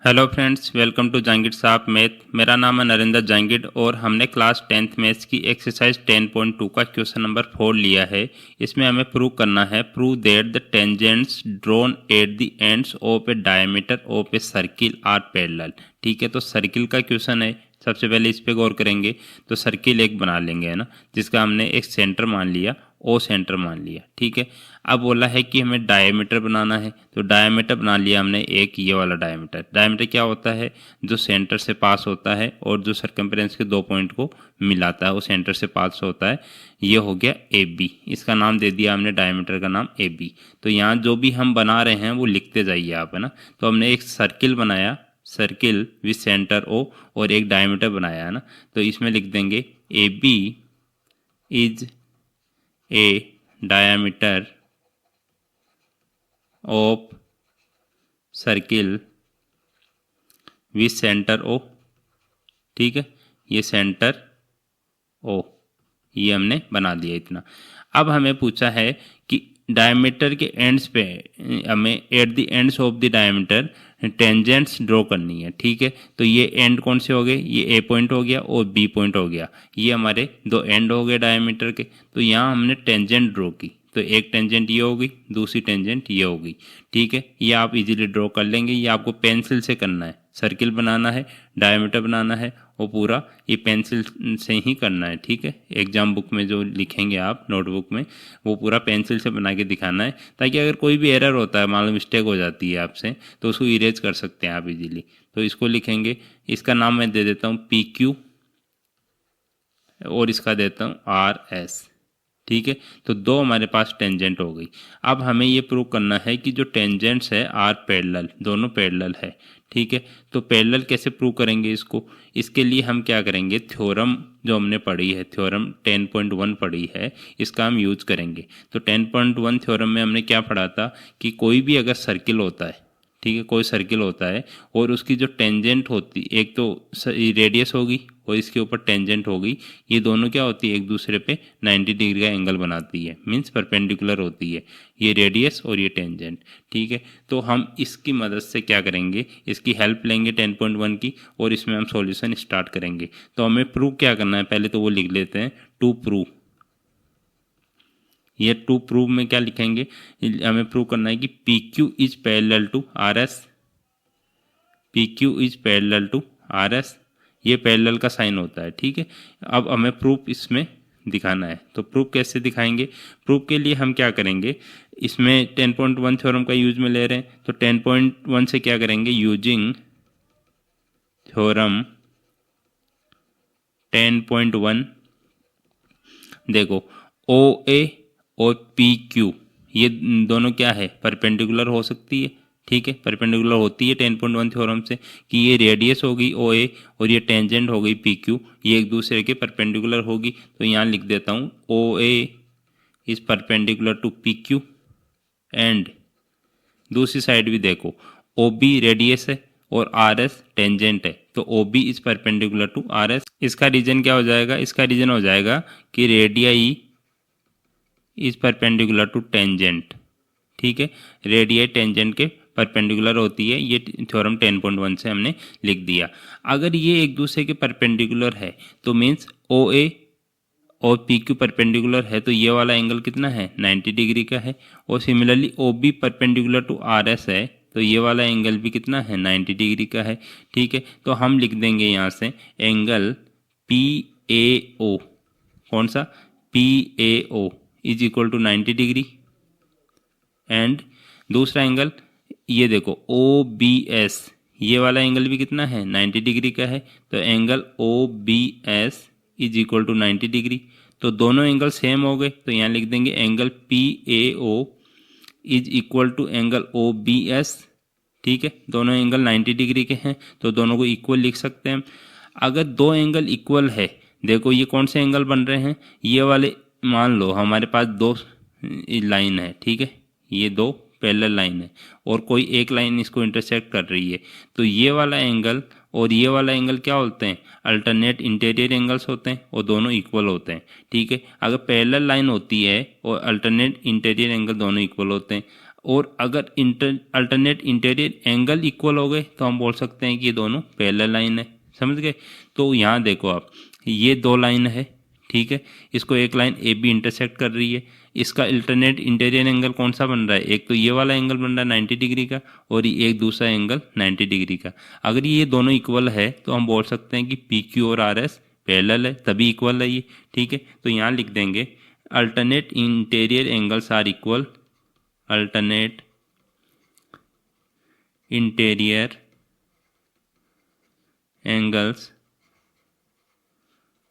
Hello friends, welcome to Jahangir Sahab math. मेरा नाम है नरेंद्र जहांगीर और हमने क्लास 10th मैथ्स की एक्सरसाइज 10.2 का क्वेश्चन नंबर 4 लिया है। इसमें हमें प्रूव करना है, prove that the tangents drawn at the ends of a diameter of a circle are parallel. ठीक है, तो सर्किल का क्वेश्चन है। सबसे पहले इस पे गौर करेंगे तो सर्किल एक बना लेंगे, है ना, जिसका हमने एक सेंटर मान लिया, ओ सेंटर मान लिया। ठीक है, अब बोला है कि हमें डायमीटर बनाना है, तो डायमीटर बना लिया हमने एक ये वाला डायमीटर। डायमीटर क्या होता है? जो सेंटर से पास होता है और जो सर्कम्फ्रेंस के दो पॉइंट को मिलाता है वो सेंटर से पास होता है। ये हो गया ए बी, इसका नाम दे दिया हमने, डायमीटर का नाम ए बी। तो यहाँ जो भी हम बना रहे हैं वो लिखते जाइए आप, है ना। तो हमने एक सर्किल बनाया, सर्किल विथ सेंटर ओ, और एक डायमीटर बनाया, है ना। तो इसमें लिख देंगे A B is a diameter of circle with centre O. ठीक है, ये सेंटर ओ, ये हमने बना दिया इतना। अब हमें पूछा है कि डायमीटर के एंड्स पे हमें eight the ends of the diameter tangents draw करनी है। ठीक है, तो ये एंड कौन से हो गए? ये ए पॉइंट हो गया और बी पॉइंट हो गया, ये हमारे दो एंड हो गए डायमीटर के। तो यहाँ हमने टेंजेंट ड्रॉ की, तो एक टेंजेंट ये होगी, दूसरी टेंजेंट ये होगी। ठीक है, ये आप इजीली ड्रॉ कर लेंगे। ये आपको पेंसिल से करना है, सर्किल बनाना है, डायमीटर बनाना है, वो पूरा ये पेंसिल से ही करना है। ठीक है, एग्जाम बुक में जो लिखेंगे आप नोटबुक में, वो पूरा पेंसिल से बना के दिखाना है, ताकि अगर कोई भी एरर होता है, मान लो मिस्टेक हो जाती है आपसे, तो उसको इरेज कर सकते हैं आप इजीली। तो इसको लिखेंगे, इसका नाम मैं दे देता हूँ पी क्यू और इसका देता हूँ आर एस। ठीक है, तो दो हमारे पास टेंजेंट हो गई। अब हमें ये प्रूव करना है कि जो टेंजेंट्स है आर पैरेलल, दोनों पैरेलल है। ठीक है, तो पैरेलल कैसे प्रूव करेंगे इसको? इसके लिए हम क्या करेंगे, थ्योरम जो हमने पढ़ी है, थ्योरम 10.1 पढ़ी है, इसका हम यूज करेंगे। तो 10.1 थ्योरम में हमने क्या पढ़ा था कि कोई भी अगर सर्किल होता है, ठीक है, कोई सर्किल होता है और उसकी जो टेंजेंट होती, एक तो रेडियस होगी और इसके ऊपर टेंजेंट होगी, ये दोनों क्या होती है, एक दूसरे पे 90 डिग्री का एंगल बनाती है, मींस परपेंडिकुलर होती है, ये रेडियस और ये टेंजेंट। ठीक है, तो हम इसकी मदद से क्या करेंगे, इसकी हेल्प लेंगे 10.1 की, और इसमें हम सॉल्यूशन स्टार्ट करेंगे। तो हमें प्रूव क्या करना है, पहले तो वो लिख लेते हैं, टू प्रूव। ये टू प्रूव में क्या लिखेंगे, हमें प्रूव करना है कि P Q is parallel to R S, P Q is parallel to R S, ये पैरेलल का साइन होता है। ठीक है, अब हमें प्रूफ इसमें दिखाना है। तो प्रूफ कैसे दिखाएंगे? प्रूफ के लिए हम क्या करेंगे, इसमें 10.1 थ्योरम का यूज में ले रहे हैं, तो 10.1 से क्या करेंगे, यूजिंग थ्योरम 10.1, देखो ओ ए और पी क्यू ये दोनों क्या है, परपेंडिकुलर हो सकती है। ठीक है, परपेंडिकुलर होती है 10.1 थ्योरम से, कि ये रेडियस होगी ओ ए और ये टेंजेंट हो गई पी क्यू, ये एक दूसरे के परपेंडिकुलर होगी। तो यहाँ लिख देता हूँ O A is perpendicular to P Q, and दूसरी साइड भी देखो, ओ बी रेडियस है और आर एस टेंजेंट है, तो O B is perpendicular to R S. इसका रीजन क्या हो जाएगा, इसका रीजन हो जाएगा कि radii is perpendicular to tangent. ठीक है, रेडियाई टेंजेंट के परपेंडिकुलर होती है, ये थ्योरम 10.1 से हमने लिख दिया। अगर ये एक दूसरे के परपेंडिकुलर है तो मीन्स ओ ए और पी क्यू परपेंडिकुलर है, तो ये वाला एंगल कितना है, 90 डिग्री का है। और similarly O B perpendicular to R S है, तो ये वाला एंगल भी कितना है, 90 डिग्री का है। ठीक है, तो हम लिख देंगे यहाँ से एंगल पी ए ओ, कौन सा, P A O is equal to 90 degree, and दूसरा एंगल ये देखो ओ बी एस, ये वाला एंगल भी कितना है, 90 डिग्री का है, तो angle O B S is equal to 90 degree. तो दोनों एंगल सेम हो गए, तो यहाँ लिख देंगे angle P A O is equal to angle O B S. ठीक है, दोनों एंगल 90 डिग्री के हैं, तो दोनों को इक्वल लिख सकते हैं। अगर दो एंगल इक्वल है, देखो ये कौन से एंगल बन रहे हैं, ये वाले, मान लो हमारे पास दो लाइन है, ठीक है, ये दो पैरेलल लाइन है और कोई एक लाइन इसको इंटरसेक्ट कर रही है, तो ये वाला एंगल और ये वाला एंगल क्या होते हैं, अल्टरनेट इंटीरियर एंगल्स होते हैं और दोनों इक्वल होते हैं। ठीक है, अगर पैरेलल लाइन होती है और अल्टरनेट इंटीरियर एंगल दोनों इक्वल होते हैं। और अगर अल्टरनेट इंटीरियर एंगल इक्वल हो गए तो हम बोल सकते हैं कि ये दोनों पैरेलल लाइन है। समझ गए? तो यहाँ देखो आप, ये दो लाइन है, ठीक है, इसको एक लाइन ए बी इंटरसेक्ट कर रही है, इसका अल्टरनेट इंटीरियर एंगल कौन सा बन रहा है? एक तो ये वाला एंगल बन रहा है 90 डिग्री का और ये एक दूसरा एंगल 90 डिग्री का। अगर ये दोनों इक्वल है तो हम बोल सकते हैं कि पी क्यू और आर एस पैरेलल है, तभी इक्वल है ये, ठीक है। तो यहाँ लिख देंगे alternate interior angles are equal, alternate interior angles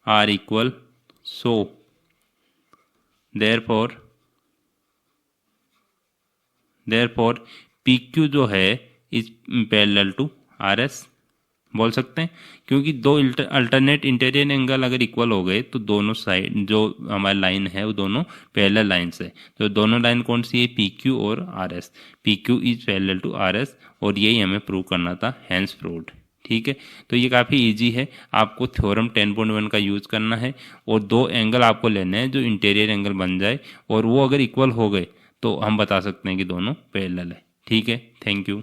are equal, so therefore PQ जो है इज पैरेलल टू RS बोल सकते हैं, क्योंकि दो अल्टरनेट इंटीरियर एंगल अगर इक्वल हो गए तो दोनों साइड जो हमारी लाइन है वो दोनों पैरेलल लाइन्स है। तो दोनों लाइन कौन सी है? PQ और RS। PQ is parallel to RS और यही हमें प्रूव करना था, हेंस प्रूव्ड। ठीक है, तो ये काफ़ी इजी है। आपको थ्योरम 10.1 का यूज़ करना है और दो एंगल आपको लेने हैं जो इंटीरियर एंगल बन जाए, और वो अगर इक्वल हो गए तो हम बता सकते हैं कि दोनों पैरेलल है। ठीक है, थैंक यू।